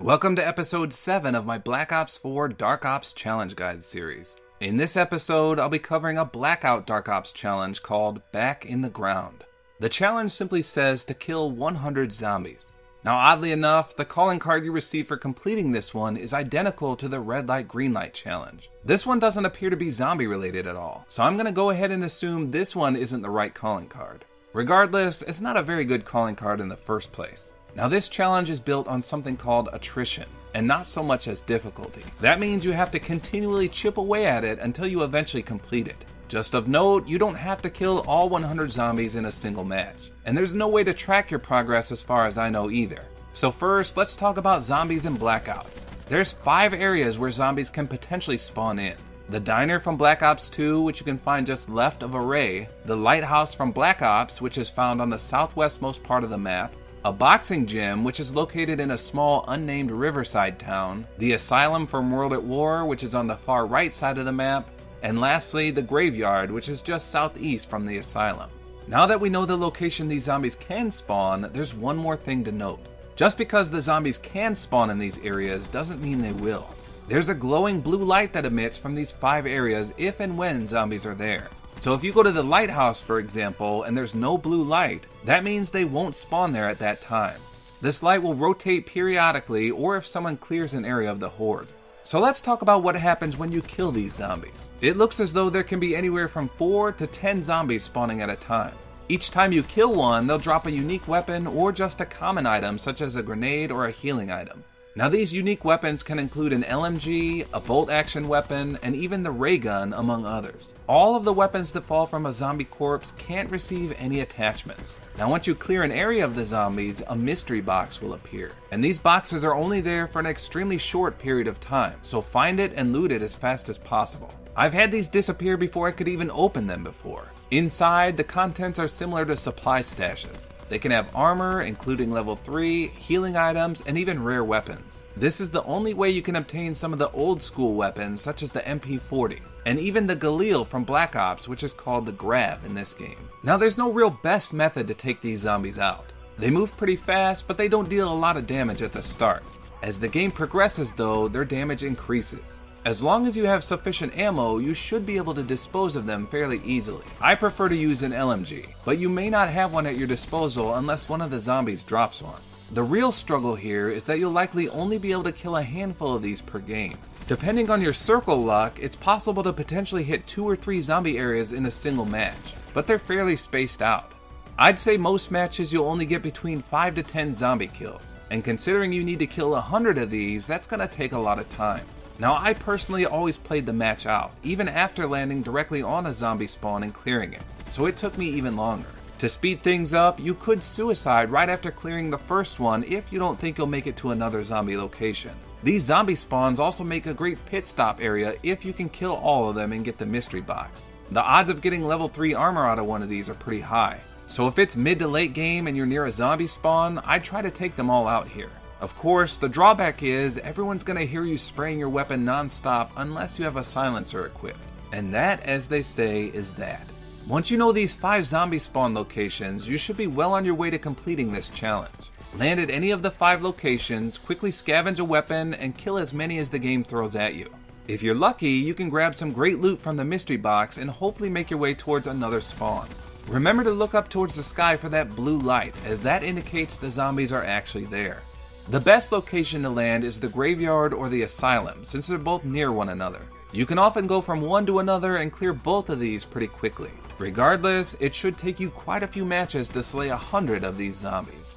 Welcome to episode 7 of my Black Ops 4 Dark Ops Challenge Guide series. In this episode, I'll be covering a Blackout Dark Ops challenge called Back in the Ground. The challenge simply says to kill 100 zombies. Now oddly enough, the calling card you receive for completing this one is identical to the red light green light challenge. This one doesn't appear to be zombie related at all, so I'm going to go ahead and assume this one isn't the right calling card. Regardless, it's not a very good calling card in the first place. Now this challenge is built on something called attrition, and not so much as difficulty. That means you have to continually chip away at it until you eventually complete it. Just of note, you don't have to kill all 100 zombies in a single match, and there's no way to track your progress as far as I know either. So first, let's talk about zombies in Blackout. There's 5 areas where zombies can potentially spawn in. The diner from Black Ops 2, which you can find just left of Array, the lighthouse from Black Ops, which is found on the southwestmost part of the map, a boxing gym, which is located in a small unnamed riverside town, the asylum from World at War, which is on the far right side of the map, and lastly, the graveyard, which is just southeast from the asylum. Now that we know the location these zombies can spawn, there's one more thing to note. Just because the zombies can spawn in these areas doesn't mean they will. There's a glowing blue light that emits from these 5 areas if and when zombies are there. So if you go to the lighthouse, for example, and there's no blue light, that means they won't spawn there at that time. This light will rotate periodically or if someone clears an area of the horde. So let's talk about what happens when you kill these zombies. It looks as though there can be anywhere from 4 to 10 zombies spawning at a time. Each time you kill one, they'll drop a unique weapon or just a common item such as a grenade or a healing item. Now these unique weapons can include an LMG, a bolt action weapon, and even the ray gun, among others. All of the weapons that fall from a zombie corpse can't receive any attachments. Now once you clear an area of the zombies, a mystery box will appear. And these boxes are only there for an extremely short period of time, so find it and loot it as fast as possible. I've had these disappear before I could even open them before. Inside, the contents are similar to supply stashes. They can have armor, including level 3, healing items, and even rare weapons. This is the only way you can obtain some of the old school weapons, such as the MP40, and even the Galil from Black Ops, which is called the Grab in this game. Now there's no real best method to take these zombies out. They move pretty fast, but they don't deal a lot of damage at the start. As the game progresses though, their damage increases. As long as you have sufficient ammo, you should be able to dispose of them fairly easily. I prefer to use an LMG, but you may not have one at your disposal unless one of the zombies drops one. The real struggle here is that you'll likely only be able to kill a handful of these per game. Depending on your circle luck, it's possible to potentially hit 2 or 3 zombie areas in a single match, but they're fairly spaced out. I'd say most matches you'll only get between 5 to 10 zombie kills, and considering you need to kill 100 of these, that's gonna take a lot of time. Now I personally always played the match out, even after landing directly on a zombie spawn and clearing it, so it took me even longer. To speed things up, you could suicide right after clearing the first one if you don't think you'll make it to another zombie location. These zombie spawns also make a great pit stop area if you can kill all of them and get the mystery box. The odds of getting level 3 armor out of one of these are pretty high, so if it's mid to late game and you're near a zombie spawn, I'd try to take them all out here. Of course, the drawback is everyone's gonna hear you spraying your weapon non-stop unless you have a silencer equipped. And that, as they say, is that. Once you know these 5 zombie spawn locations, you should be well on your way to completing this challenge. Land at any of the 5 locations, quickly scavenge a weapon, and kill as many as the game throws at you. If you're lucky, you can grab some great loot from the mystery box and hopefully make your way towards another spawn. Remember to look up towards the sky for that blue light, as that indicates the zombies are actually there. The best location to land is the graveyard or the asylum, since they're both near one another. You can often go from one to another and clear both of these pretty quickly. Regardless, it should take you quite a few matches to slay 100 of these zombies.